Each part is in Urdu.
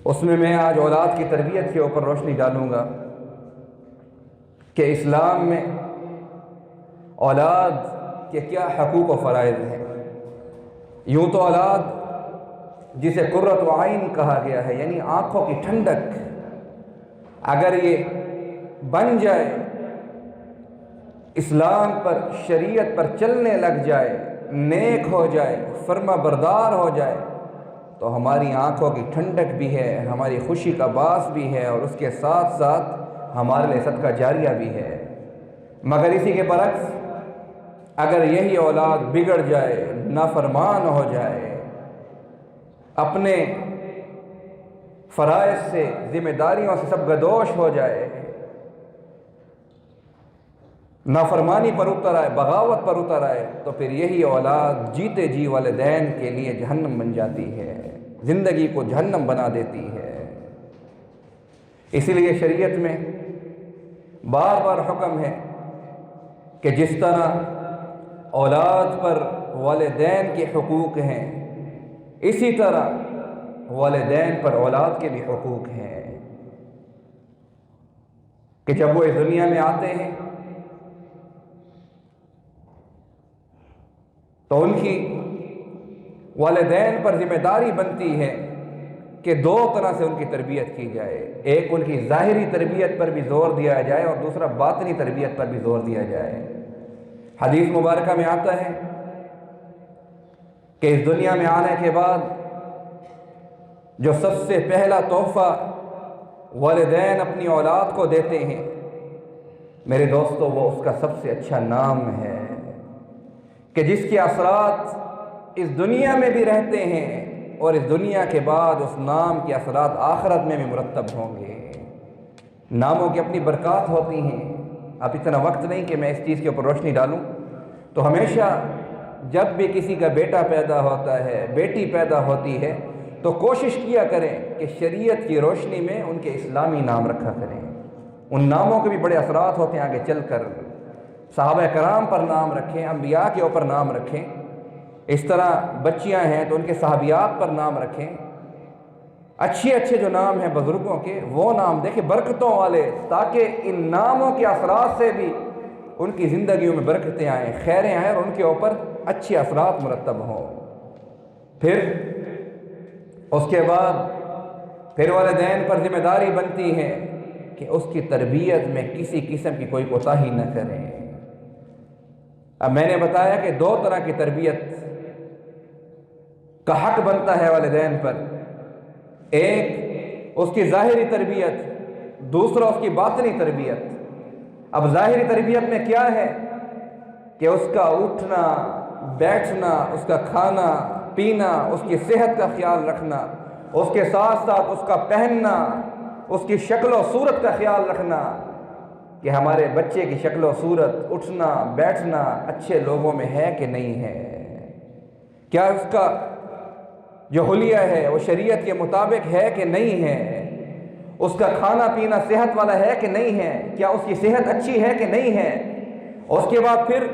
اس میں میں آج اولاد کی تربیت کے اوپر روشنی ڈالوں گا کہ اسلام میں اولاد کے کیا حقوق و فرائض ہیں۔ یوں تو اولاد جسے قرۃ عین کہا گیا ہے، یعنی آنکھوں کی ٹھنڈک، اگر یہ بن جائے، اسلام پر شریعت پر چلنے لگ جائے، نیک ہو جائے، فرما بردار ہو جائے، تو ہماری آنکھوں کی ٹھنڈک بھی ہے، ہماری خوشی کا باعث بھی ہے، اور اس کے ساتھ ساتھ ہمارے لیے صدقہ جاریہ بھی ہے۔ مگر اسی کے برعکس اگر یہی اولاد بگڑ جائے، نافرمان ہو جائے، اپنے فرائض سے، ذمہ داریوں سے سب گدوش ہو جائے، نافرمانی پر اتر آئے، بغاوت پر اتر آئے، تو پھر یہی اولاد جیتے جی والدین کے لیے جہنم بن جاتی ہے، زندگی کو جہنم بنا دیتی ہے۔ اسی لیے شریعت میں بار بار حکم ہے کہ جس طرح اولاد پر والدین کے حقوق ہیں، اسی طرح والدین پر اولاد کے بھی حقوق ہیں، کہ جب وہ اس دنیا میں آتے ہیں تو ان کی والدین پر ذمہ داری بنتی ہے کہ دو طرح سے ان کی تربیت کی جائے۔ ایک ان کی ظاہری تربیت پر بھی زور دیا جائے، اور دوسرا باطنی تربیت پر بھی زور دیا جائے۔ حدیث مبارکہ میں آتا ہے کہ اس دنیا میں آنے کے بعد جو سب سے پہلا تحفہ والدین اپنی اولاد کو دیتے ہیں، میرے دوستو، وہ اس کا سب سے اچھا نام ہے، کہ جس کے اثرات اس دنیا میں بھی رہتے ہیں، اور اس دنیا کے بعد اس نام کے اثرات آخرت میں بھی مرتب ہوں گے۔ ناموں کی اپنی برکات ہوتی ہیں۔ اب اتنا وقت نہیں کہ میں اس چیز کے اوپر روشنی ڈالوں، تو ہمیشہ جب بھی کسی کا بیٹا پیدا ہوتا ہے، بیٹی پیدا ہوتی ہے، تو کوشش کیا کریں کہ شریعت کی روشنی میں ان کے اسلامی نام رکھا کریں۔ ان ناموں کے بھی بڑے اثرات ہوتے ہیں آگے چل کر۔ صحابہ کرام پر نام رکھیں، انبیاء کے اوپر نام رکھیں، اس طرح بچیاں ہیں تو ان کے صحابیات پر نام رکھیں، اچھے اچھے جو نام ہیں بزرگوں کے وہ نام دیکھیں برکتوں والے، تاکہ ان ناموں کے اثرات سے بھی ان کی زندگیوں میں برکتیں آئیں، خیریں آئیں، اور ان کے اوپر اچھے اثرات مرتب ہوں۔ پھر اس کے بعد پھر والدین پر ذمہ داری بنتی ہے کہ اس کی تربیت میں کسی قسم کی کوئی کوتاہی نہ کریں۔ اب میں نے بتایا کہ دو طرح کی تربیت کا حق بنتا ہے والدین پر، ایک اس کی ظاہری تربیت، دوسرا اس کی باطنی تربیت۔ اب ظاہری تربیت میں کیا ہے کہ اس کا اٹھنا بیٹھنا، اس کا کھانا پینا، اس کی صحت کا خیال رکھنا، اس کے ساتھ ساتھ اس کا پہننا، اس کی شکل و صورت کا خیال رکھنا، کہ ہمارے بچے کی شکل و صورت، اٹھنا بیٹھنا اچھے لوگوں میں ہے کہ نہیں ہے، کیا اس کا جو حلیہ ہے وہ شریعت کے مطابق ہے کہ نہیں ہے، اس کا کھانا پینا صحت والا ہے کہ نہیں ہے، کیا اس کی صحت اچھی ہے کہ نہیں ہے۔ اس کے بعد پھر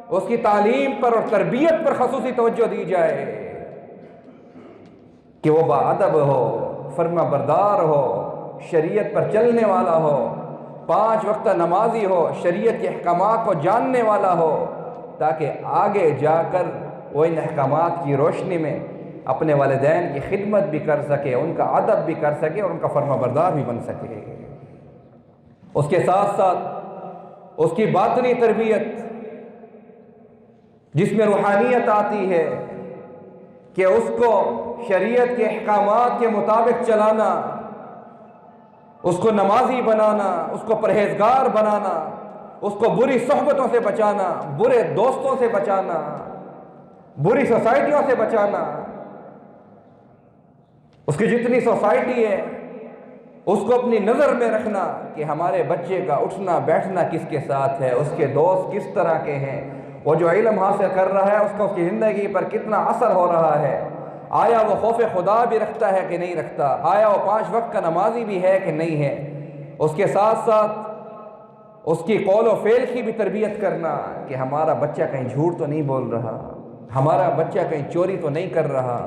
اس کی تعلیم پر اور تربیت پر خصوصی توجہ دی جائے کہ وہ باادب ہو، فرما بردار ہو، شریعت پر چلنے والا ہو، 5 وقتہ نمازی ہو، شریعت کے احکامات کو جاننے والا ہو، تاکہ آگے جا کر وہ ان احکامات کی روشنی میں اپنے والدین کی خدمت بھی کر سکے، ان کا ادب بھی کر سکے، اور ان کا فرما بردار بھی بن سکے۔ اس کے ساتھ ساتھ اس کی باطنی تربیت، جس میں روحانیت آتی ہے، کہ اس کو شریعت کے احکامات کے مطابق چلانا، اس کو نمازی بنانا، اس کو پرہیزگار بنانا، اس کو بری صحبتوں سے بچانا، برے دوستوں سے بچانا، بری سوسائٹیوں سے بچانا۔ اس کی جتنی سوسائٹی ہے اس کو اپنی نظر میں رکھنا کہ ہمارے بچے کا اٹھنا بیٹھنا کس کے ساتھ ہے، اس کے دوست کس طرح کے ہیں، وہ جو علم حاصل کر رہا ہے اس کا اس کی زندگی پر کتنا اثر ہو رہا ہے، آیا وہ خوف خدا بھی رکھتا ہے کہ نہیں رکھتا، آیا وہ 5 وقت کا نمازی بھی ہے کہ نہیں ہے۔ اس کے ساتھ ساتھ اس کی قول و فعل کی بھی تربیت کرنا کہ ہمارا بچہ کہیں جھوٹ تو نہیں بول رہا، ہمارا بچہ کہیں چوری تو نہیں کر رہا،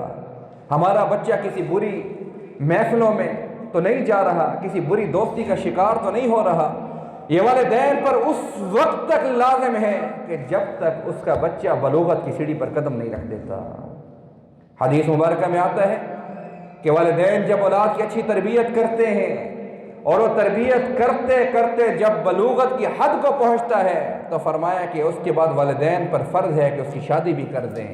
ہمارا بچہ کسی بری محفلوں میں تو نہیں جا رہا، کسی بری دوستی کا شکار تو نہیں ہو رہا۔ یہ والدین پر اس وقت تک لازم ہے کہ جب تک اس کا بچہ بلوغت کی سیڑھی پر قدم نہیں رکھ دیتا۔ حدیث مبارکہ میں آتا ہے کہ والدین جب اولاد کی اچھی تربیت کرتے ہیں اور وہ تربیت کرتے کرتے جب بلوغت کی حد کو پہنچتا ہے تو فرمایا کہ اس کے بعد والدین پر فرض ہے کہ اس کی شادی بھی کر دیں،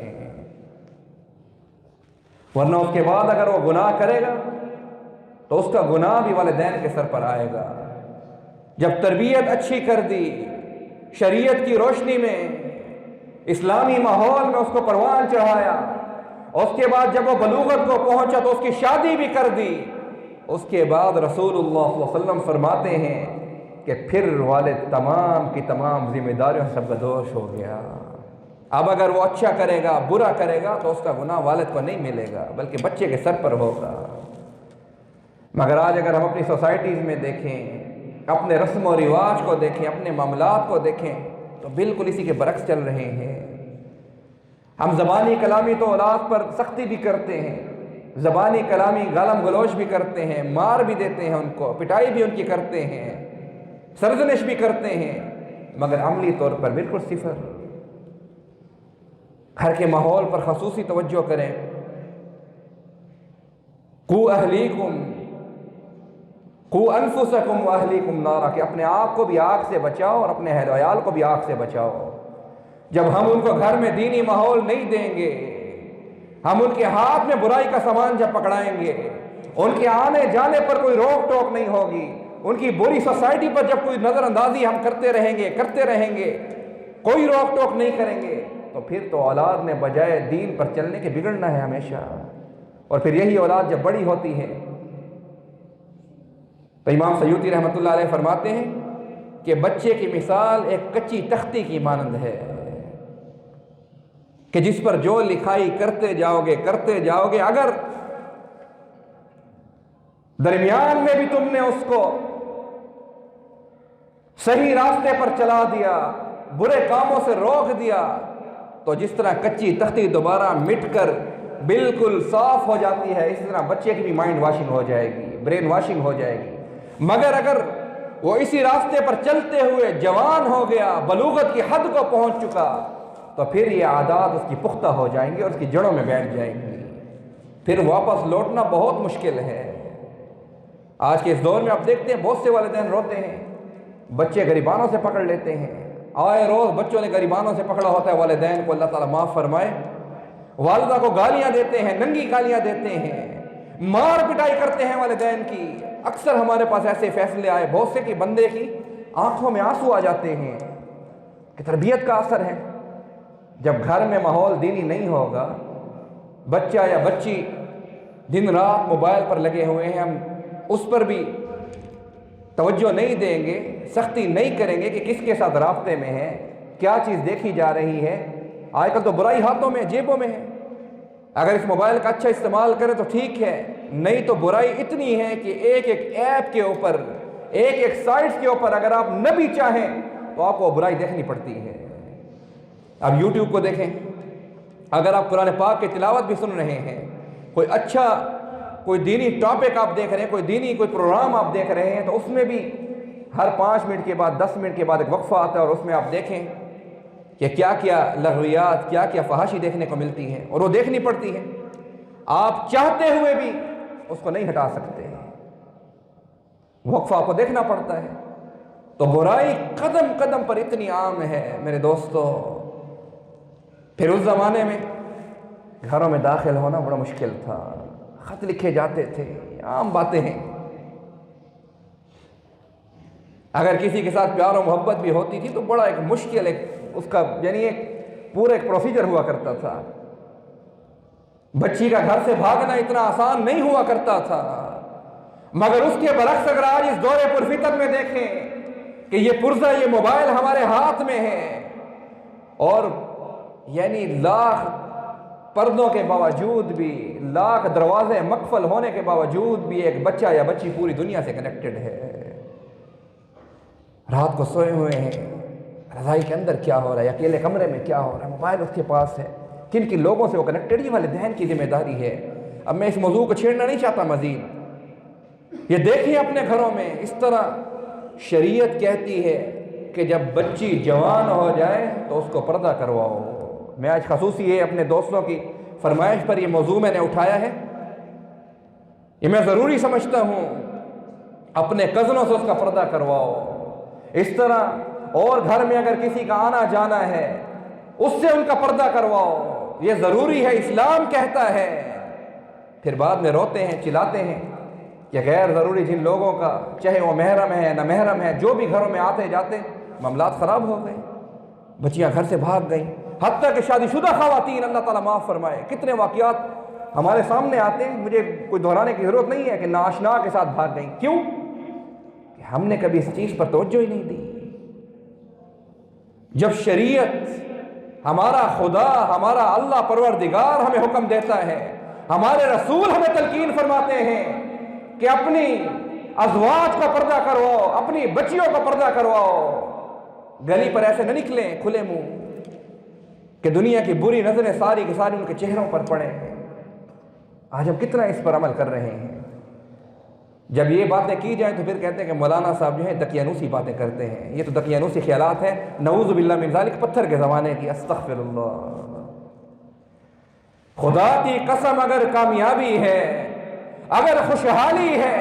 ورنہ اس کے بعد اگر وہ گناہ کرے گا تو اس کا گناہ بھی والدین کے سر پر آئے گا۔ جب تربیت اچھی کر دی، شریعت کی روشنی میں، اسلامی ماحول میں اس کو پروان چڑھایا، اس کے بعد جب وہ بلوغت کو پہنچا تو اس کی شادی بھی کر دی، اس کے بعد رسول اللہ صلی اللہ علیہ وسلم فرماتے ہیں کہ پھر والد تمام کی تمام ذمہ داریوں سے بدوش ہو گیا۔ اب اگر وہ اچھا کرے گا، برا کرے گا تو اس کا گناہ والد کو نہیں ملے گا بلکہ بچے کے سر پر ہوگا۔ مگر آج اگر ہم اپنی سوسائٹیز میں دیکھیں، اپنے رسم و رواج کو دیکھیں، اپنے معاملات کو دیکھیں تو بالکل اسی کے برعکس چل رہے ہیں۔ ہم زبانی کلامی تو اولاد پر سختی بھی کرتے ہیں، زبانی کلامی گالم گلوچ بھی کرتے ہیں، مار بھی دیتے ہیں، ان کو پٹائی بھی ان کی کرتے ہیں، سرزنش بھی کرتے ہیں، مگر عملی طور پر بالکل صفر۔ گھر کے ماحول پر خصوصی توجہ کریں۔ قو اہلیکم قو انفسکم واہلیکم نارا، کہ اپنے آپ کو بھی آگ سے بچاؤ اور اپنے اہل و عیال کو بھی آگ سے بچاؤ۔ جب ہم ان کو گھر میں دینی ماحول نہیں دیں گے، ہم ان کے ہاتھ میں برائی کا سامان جب پکڑائیں گے، ان کے آنے جانے پر کوئی روک ٹوک نہیں ہوگی، ان کی بری سوسائٹی پر جب کوئی نظر اندازی ہم کرتے رہیں گے، کوئی روک ٹوک نہیں کریں گے، تو پھر تو اولاد نے بجائے دین پر چلنے کے بگڑنا ہے ہمیشہ۔ اور پھر یہی اولاد جب بڑی ہوتی ہے تو امام سیوطی رحمۃ اللہ علیہ فرماتے ہیں کہ بچے کی مثال ایک کچی تختی کی مانند ہے کہ جس پر جو لکھائی کرتے جاؤ گے، اگر درمیان میں بھی تم نے اس کو صحیح راستے پر چلا دیا، برے کاموں سے روک دیا، تو جس طرح کچی تختی دوبارہ مٹ کر بالکل صاف ہو جاتی ہے، اسی طرح بچے کی بھی مائنڈ واشنگ ہو جائے گی، برین واشنگ ہو جائے گی۔ مگر اگر وہ اسی راستے پر چلتے ہوئے جوان ہو گیا، بلوغت کی حد کو پہنچ چکا، تو پھر یہ عادات اس کی پختہ ہو جائیں گی اور اس کی جڑوں میں بیٹھ جائیں گی، پھر واپس لوٹنا بہت مشکل ہے۔ آج کے اس دور میں آپ دیکھتے ہیں بہت سے والدین روتے ہیں، بچے غریبانوں سے پکڑ لیتے ہیں، آئے روز بچوں نے غریبانوں سے پکڑا ہوتا ہے۔ والدین کو اللہ تعالیٰ معاف فرمائے، والدہ کو گالیاں دیتے ہیں، ننگی گالیاں دیتے ہیں، مار پٹائی کرتے ہیں والدین کی۔ اکثر ہمارے پاس ایسے فیصلے آئے، بہت سے کہ بندے کی آنکھوں میں آنسو آ جاتے ہیں کہ تربیت کا اثر ہے۔ جب گھر میں ماحول دینی نہیں ہوگا، بچہ یا بچی دن رات موبائل پر لگے ہوئے ہیں، ہم اس پر بھی توجہ نہیں دیں گے، سختی نہیں کریں گے کہ کس کے ساتھ رابطے میں ہے، کیا چیز دیکھی جا رہی ہے۔ آج کل تو برائی ہاتھوں میں، جیبوں میں ہے، اگر اس موبائل کا اچھا استعمال کریں تو ٹھیک ہے، نہیں تو برائی اتنی ہے کہ ایک ایپ کے اوپر، ایک سائٹس کے اوپر اگر آپ نہ بھی چاہیں تو آپ کو برائی دیکھنی پڑتی ہے۔ اب یوٹیوب کو دیکھیں، اگر آپ قرآن پاک کی تلاوت بھی سن رہے ہیں، کوئی اچھا کوئی دینی ٹاپک آپ دیکھ رہے ہیں، کوئی دینی کوئی پروگرام آپ دیکھ رہے ہیں، تو اس میں بھی ہر 5 منٹ کے بعد 10 منٹ کے بعد ایک وقفہ آتا ہے اور اس میں آپ دیکھیں کہ کیا کیا لغویات، کیا کیا فحاشی دیکھنے کو ملتی ہے، اور وہ دیکھنی پڑتی ہے۔ آپ چاہتے ہوئے بھی اس کو نہیں ہٹا سکتے، وقفہ آپ کو دیکھنا پڑتا ہے۔ تو برائی قدم قدم پر اتنی عام ہے میرے دوستو۔ پھر اس زمانے میں گھروں میں داخل ہونا بڑا مشکل تھا، خط لکھے جاتے تھے، عام باتیں ہیں۔ اگر کسی کے ساتھ پیار و محبت بھی ہوتی تھی تو بڑا ایک مشکل اس کا یعنی ایک پورا ایک پروسیجر ہوا کرتا تھا۔ بچی کا گھر سے بھاگنا اتنا آسان نہیں ہوا کرتا تھا، مگر اس کے برعکس اگر آج اس دور پرفتن میں دیکھیں کہ یہ پرزہ، یہ موبائل ہمارے ہاتھ میں ہے، اور یعنی لاکھ پردوں کے باوجود بھی، لاکھ دروازے مقفل ہونے کے باوجود بھی ایک بچہ یا بچی پوری دنیا سے کنیکٹڈ ہے۔ رات کو سوئے ہوئے ہیں، رضائی کے اندر کیا ہو رہا ہے، اکیلے کمرے میں کیا ہو رہا ہے، موبائل اس کے پاس ہے، کن کن لوگوں سے وہ کنیکٹڈ، یہ والدین کی ذمہ داری ہے۔ اب میں اس موضوع کو چھیڑنا نہیں چاہتا مزید، یہ دیکھیں اپنے گھروں میں، اس طرح شریعت کہتی ہے کہ جب بچی جوان ہو جائے تو اس کو پردہ کرواؤ۔ میں آج خصوصی یہ اپنے دوستوں کی فرمائش پر یہ موضوع میں نے اٹھایا ہے، یہ میں ضروری سمجھتا ہوں، اپنے کزنوں سے اس کا پردہ کرواؤ۔ اس طرح اور گھر میں اگر کسی کا آنا جانا ہے اس سے ان کا پردہ کرواؤ، یہ ضروری ہے، اسلام کہتا ہے۔ پھر بعد میں روتے ہیں، چلاتے ہیں کہ غیر ضروری جن لوگوں کا، چاہے وہ محرم ہے نہ محرم ہے، جو بھی گھروں میں آتے جاتے، معاملات خراب ہو گئے، بچیاں گھر سے بھاگ گئیں، حتیٰ کہ شادی شدہ خواتین، اللہ تعالیٰ معاف فرمائے، کتنے واقعات ہمارے سامنے آتے ہیں، مجھے کوئی دہرانے کی ضرورت نہیں ہے کہ ناشنا کے ساتھ بھاگ گئیں۔ کیوں؟ کہ ہم نے کبھی اس چیز پر توجہ ہی نہیں دی۔ جب شریعت، ہمارا خدا، ہمارا اللہ پروردگار ہمیں حکم دیتا ہے، ہمارے رسول ہمیں تلقین فرماتے ہیں کہ اپنی ازواج کا پردہ کرواؤ، اپنی بچیوں کا پردہ کرواؤ، گلی پر ایسے نہ نکلیں کھلے منہ کہ دنیا کی بری نظریں ساری کی ساری ان کے چہروں پر پڑیں۔ آج ہم کتنا اس پر عمل کر رہے ہیں؟ جب یہ باتیں کی جائیں تو پھر کہتے ہیں کہ مولانا صاحب جو ہے دقیانوسی باتیں کرتے ہیں، یہ تو دقیانوسی خیالات ہیں، نعوذ باللہ من ذالک، پتھر کے زمانے کی، استغفر اللہ۔ خدا کی قسم، اگر کامیابی ہے، اگر خوشحالی ہے،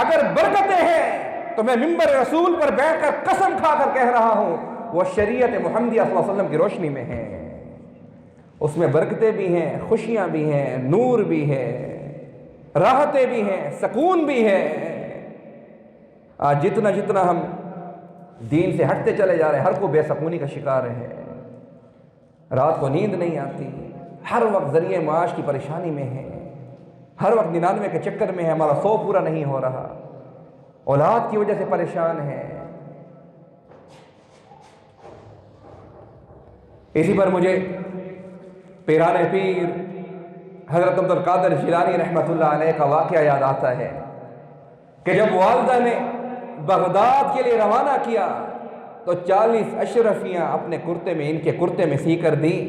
اگر برکتیں ہیں، تو میں منبر رسول پر بیٹھ کر قسم کھا کر کہہ رہا ہوں وہ شریعت محمدیہ صلی اللہ علیہ وسلم کی روشنی میں ہے، اس میں برکتیں بھی ہیں، خوشیاں بھی ہیں، نور بھی ہے، راحتیں بھی ہیں، سکون بھی ہے۔ آج جتنا جتنا ہم دین سے ہٹتے چلے جا رہے ہیں، ہر کو بے سکونی کا شکار ہے، رات کو نیند نہیں آتی، ہر وقت ذریعہ معاش کی پریشانی میں ہے، ہر وقت 99 کے چکر میں ہے، ہمارا 100 پورا نہیں ہو رہا، اولاد کی وجہ سے پریشان ہے۔ اسی پر مجھے پیران پیر حضرت عبد القادر جیلانی رحمۃ اللہ علیہ کا واقعہ یاد آتا ہے کہ جب والدہ نے بغداد کے لیے روانہ کیا تو 40 اشرفیاں اپنے کرتے میں، ان کے کرتے میں سی کر دیں،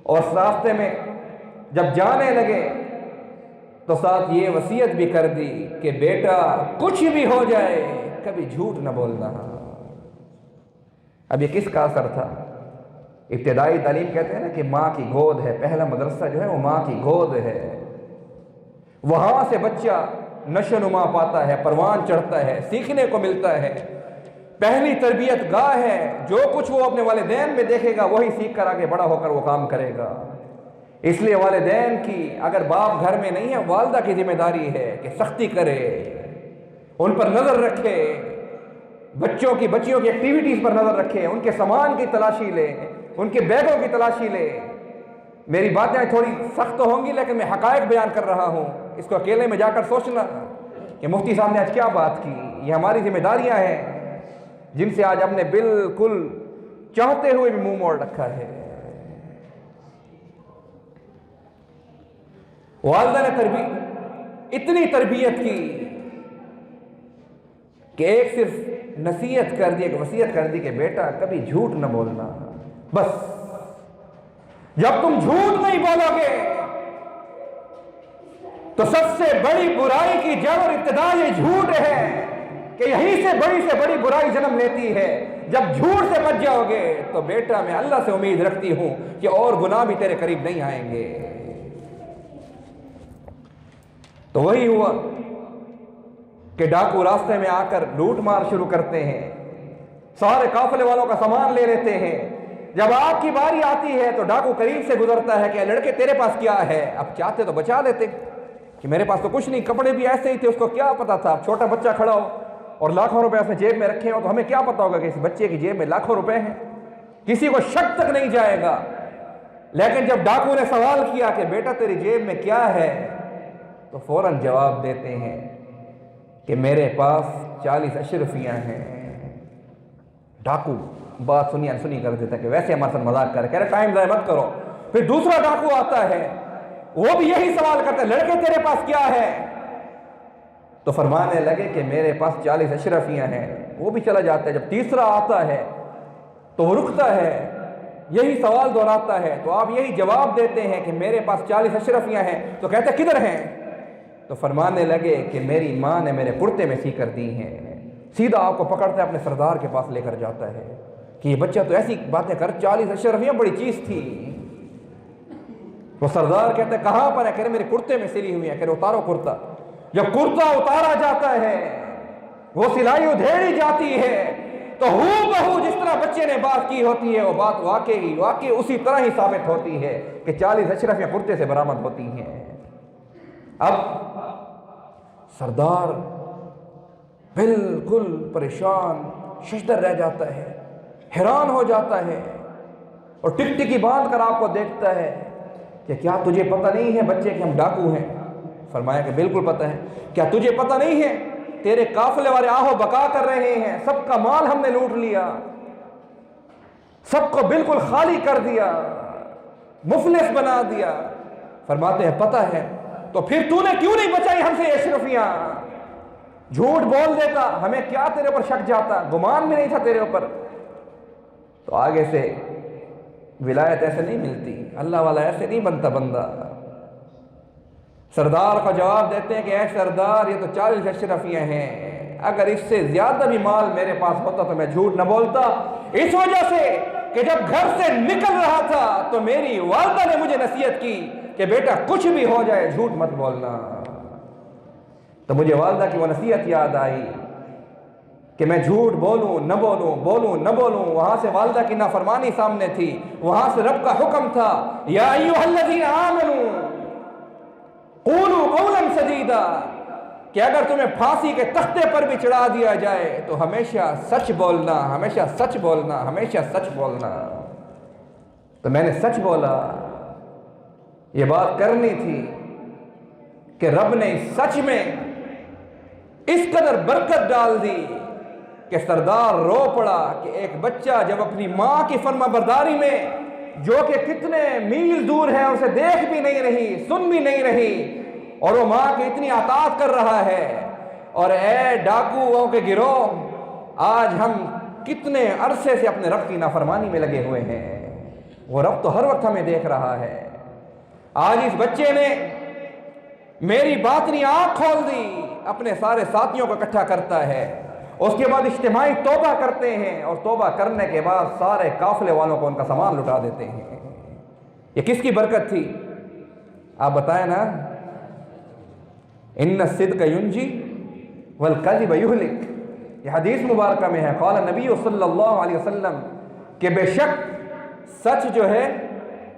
اور راستے میں جب جانے لگے تو ساتھ یہ وصیت بھی کر دی کہ بیٹا کچھ بھی ہو جائے کبھی جھوٹ نہ بولنا۔ اب یہ کس کا اثر تھا؟ ابتدائی تعلیم کہتے ہیں نا کہ ماں کی گود ہے، پہلا مدرسہ جو ہے وہ ماں کی گود ہے، وہاں سے بچہ نشو نما پاتا ہے، پروان چڑھتا ہے، سیکھنے کو ملتا ہے، پہلی تربیت گاہ ہے، جو کچھ وہ اپنے والدین میں دیکھے گا وہی سیکھ کر آگے بڑا ہو کر وہ کام کرے گا۔ اس لیے والدین کی، اگر باپ گھر میں نہیں ہے، والدہ کی ذمہ داری ہے کہ سختی کرے، ان پر نظر رکھے، بچیوں کی ایکٹیویٹیز پر نظر رکھے، ان کے سامان کی تلاشی لے، ان کے بیگوں کی تلاشی لے۔ میری باتیں تھوڑی سخت ہوں گی لیکن میں حقائق بیان کر رہا ہوں، اس کو اکیلے میں جا کر سوچنا کہ مفتی صاحب نے آج کیا بات کی، یہ ہماری ذمہ داریاں ہیں جن سے آج ہم نے بالکل چاہتے ہوئے بھی منہ موڑ رکھا ہے۔ والدہ نے اتنی تربیت کی کہ ایک صرف نصیحت کر دی، وصیت کر دی کہ بیٹا کبھی جھوٹ نہ بولنا، بس جب تم جھوٹ نہیں بولو گے تو سب سے بڑی برائی کی جڑ اور ابتدا یہ جھوٹ ہے کہ یہیں سے بڑی برائی جنم لیتی ہے۔ جب جھوٹ سے بچ جاؤ گے تو بیٹا میں اللہ سے امید رکھتی ہوں کہ اور گناہ بھی تیرے قریب نہیں آئیں گے۔ تو وہی ہوا کہ ڈاکو راستے میں آ کر لوٹ مار شروع کرتے ہیں، سارے قافلے والوں کا سامان لے لیتے ہیں۔ جب آپ کی باری آتی ہے تو ڈاکو قریب سے گزرتا ہے کہ لڑکے تیرے پاس کیا ہے؟ اب چاہتے تو بچا لیتے کہ میرے پاس تو کچھ نہیں، کپڑے بھی ایسے ہی تھے، اس کو کیا پتا تھا، اب چھوٹا بچہ کھڑا ہو اور لاکھوں روپے اپنے جیب میں رکھے ہو تو ہمیں کیا پتا ہوگا کہ اس بچے کی جیب میں لاکھوں روپے ہیں، کسی کو شک تک نہیں جائے گا۔ لیکن جب ڈاکو نے سوال کیا کہ بیٹا تیری جیب میں کیا ہے، تو فوراً جواب دیتے ہیں کہ میرے پاس 40 اشرفیاں ہیں۔ ڈاکو بات سنی کر دیتا کہ ویسے ہمارے ساتھ مذاق کر کہہ رہے ٹائم ضائع مت کرو۔ پھر دوسرا ڈاکو آتا ہے، وہ بھی یہی سوال کرتا ہے لڑکے تیرے پاس کیا ہے؟ تو فرمانے لگے کہ میرے پاس 40 اشرفیاں ہیں، وہ بھی چلا جاتا ہے۔ جب تیسرا آتا ہے تو وہ رکتا ہے، یہی سوال دہراتا ہے، تو آپ یہی جواب دیتے ہیں کہ میرے پاس 40 اشرفیاں ہیں۔ تو کہتے ہیں کدھر ہیں؟ تو فرمانے لگے کہ میری ماں نے میرے کرتے میں سی کر دی ہیں۔ سیدھا آپ کو پکڑتا ہے اپنے سردار کے پاس لے کر جاتا ہے کہ یہ بچہ تو ایسی باتیں کر، 40 اشرفیاں بڑی چیز تھی۔ وہ سردار کہتا ہے کہاں پر ہے؟ کہہ رہے میرے کرتے میں سلی ہوئی ہے۔ کہہ رہے اتارو کرتا۔ جب کرتا اتارا جاتا ہے، وہ سلائی ادھیڑی جاتی ہے، تو ہو بہو جس طرح بچے نے بات کی ہوتی ہے وہ بات واقعی اسی طرح ہی ثابت ہوتی ہے کہ 40 اشرفیاں کرتے سے برآمد ہوتی ہیں۔ اب سردار بالکل پریشان ششدر رہ جاتا ہے، حیران ہو جاتا ہے، اور ٹکٹکی باندھ کر آپ کو دیکھتا ہے کہ کیا تجھے پتہ نہیں ہے بچے کہ ہم ڈاکو ہیں؟ فرمایا کہ بالکل پتہ ہے۔ کیا تجھے پتہ نہیں ہے تیرے قافلے والے آہو بکا کر رہے ہیں، سب کا مال ہم نے لوٹ لیا، سب کو بالکل خالی کر دیا، مفلس بنا دیا؟ فرماتے ہیں پتہ ہے۔ تو پھر تو نے کیوں نہیں بچائی ہم سے یہ اشرفیاں؟ جھوٹ بول دیتا، ہمیں کیا تیرے اوپر شک جاتا، گمان بھی نہیں تھا تیرے اوپر۔ تو آگے سے ولایت ایسے نہیں ملتی، اللہ والا ایسے نہیں بنتا بندہ۔ سردار کو جواب دیتے ہیں کہ اے سردار، یہ تو 40 اشرفیاں ہیں، اگر اس سے زیادہ بھی مال میرے پاس ہوتا تو میں جھوٹ نہ بولتا، اس وجہ سے کہ جب گھر سے نکل رہا تھا تو میری والدہ نے مجھے نصیحت کی کہ بیٹا کچھ بھی ہو جائے جھوٹ مت بولنا۔ تو مجھے والدہ کی وہ نصیحت یاد آئی کہ میں جھوٹ بولوں نہ بولوں، بولوں نہ بولوں۔ وہاں سے والدہ کی نافرمانی سامنے تھی، وہاں سے رب کا حکم تھا یا ایھا الذین آمنوا قولوا قولا سدیدا، کہ اگر تمہیں پھانسی کے تختے پر بھی چڑھا دیا جائے تو ہمیشہ سچ بولنا، ہمیشہ سچ بولنا، ہمیشہ سچ بولنا۔ تو میں نے سچ بولا، یہ بات کرنی تھی کہ رب نے سچ میں اس قدر برکت ڈال دی کہ سردار رو پڑا کہ ایک بچہ جب اپنی ماں کی فرما برداری میں، جو کہ کتنے میل دور ہے، اسے دیکھ بھی نہیں رہی، سن بھی نہیں رہی، اور وہ ماں کی اتنی اطاعت کر رہا ہے، اور اے ڈاکوؤں کے گروہ، آج ہم کتنے عرصے سے اپنے رب کی نافرمانی میں لگے ہوئے ہیں، وہ رب تو ہر وقت ہمیں دیکھ رہا ہے۔ آج اس بچے نے میری باطنی آنکھ کھول دی، اپنے سارے ساتھیوں کو اکٹھا کرتا ہے، اس کے بعد اجتماعی توبہ کرتے ہیں، اور توبہ کرنے کے بعد سارے قافلے والوں کو ان کا سامان لٹا دیتے ہیں۔ یہ کس کی برکت تھی؟ آپ بتائیں نا۔ ان الصدق ینجی والکذب یہلک، یہ حدیث مبارکہ میں ہے، قال نبی صلی اللہ علیہ وسلم کہ بے شک سچ جو ہے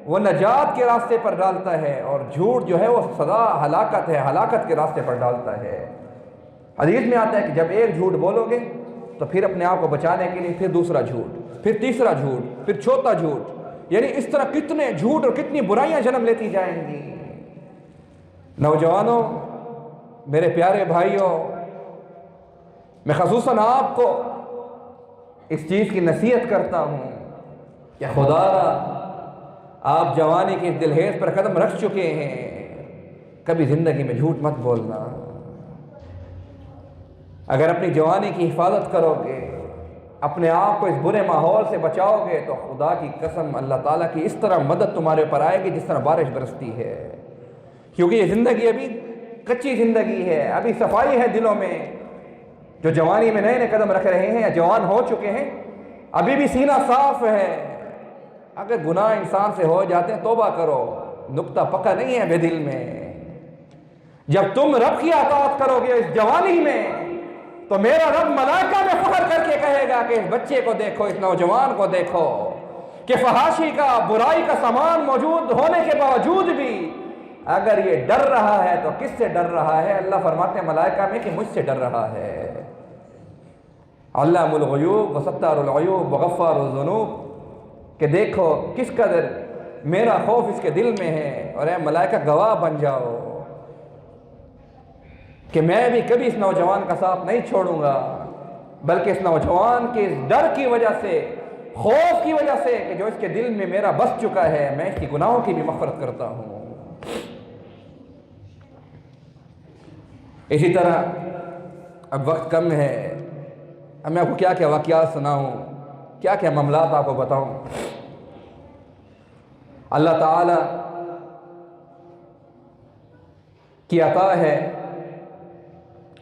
وہ نجات کے راستے پر ڈالتا ہے، اور جھوٹ جو ہے وہ سزا ہلاکت ہے، ہلاکت کے راستے پر ڈالتا ہے۔ حدیث میں آتا ہے کہ جب ایک جھوٹ بولو گے تو پھر اپنے آپ کو بچانے کے لیے پھر دوسرا جھوٹ، پھر تیسرا جھوٹ، پھر چوتھا جھوٹ، یعنی اس طرح کتنے جھوٹ اور کتنی برائیاں جنم لیتی جائیں گی۔ نوجوانوں، میرے پیارے بھائیوں، میں خصوصاً آپ کو اس چیز کی نصیحت کرتا ہوں کہ خدا را آپ جوانی کے اس دلہیز پر قدم رکھ چکے ہیں، کبھی زندگی میں جھوٹ مت بولنا۔ اگر اپنی جوانی کی حفاظت کرو گے، اپنے آپ کو اس برے ماحول سے بچاؤ گے، تو خدا کی قسم اللہ تعالیٰ کی اس طرح مدد تمہارے اوپر آئے گی جس طرح بارش برستی ہے، کیونکہ یہ زندگی ابھی کچی زندگی ہے، ابھی صفائی ہے دلوں میں۔ جو جوانی میں نئے نئے قدم رکھ رہے ہیں یا جوان ہو چکے ہیں، ابھی بھی سینہ صاف ہے۔ اگر گناہ انسان سے ہو جاتے ہیں توبہ کرو، نقطہ پکا نہیں ہے بے دل میں۔ جب تم رب کی اطاعت کرو گے اس جوانی میں، تو میرا رب ملائکہ میں فخر کر کے کہے گا کہ اس بچے کو دیکھو، اس نوجوان کو دیکھو، کہ فحاشی کا، برائی کا سامان موجود ہونے کے باوجود بھی اگر یہ ڈر رہا ہے تو کس سے ڈر رہا ہے؟ اللہ فرماتے ہیں ملائکہ میں کہ مجھ سے ڈر رہا ہے۔ علام الغیوب وستار العیوب وغفار الذنوب، کہ دیکھو کس قدر میرا خوف اس کے دل میں ہے، اور اے ملائکہ گواہ بن جاؤ کہ میں بھی کبھی اس نوجوان کا ساتھ نہیں چھوڑوں گا، بلکہ اس نوجوان کے اس ڈر کی وجہ سے، خوف کی وجہ سے کہ جو اس کے دل میں میرا بس چکا ہے، میں اس کی گناہوں کی بھی مغفرت کرتا ہوں۔ اسی طرح اب وقت کم ہے، اب میں آپ کو کیا کیا واقعات سناؤں، کیا کیا معاملات آپ کو بتاؤں۔ اللہ تعالی کی عطا ہے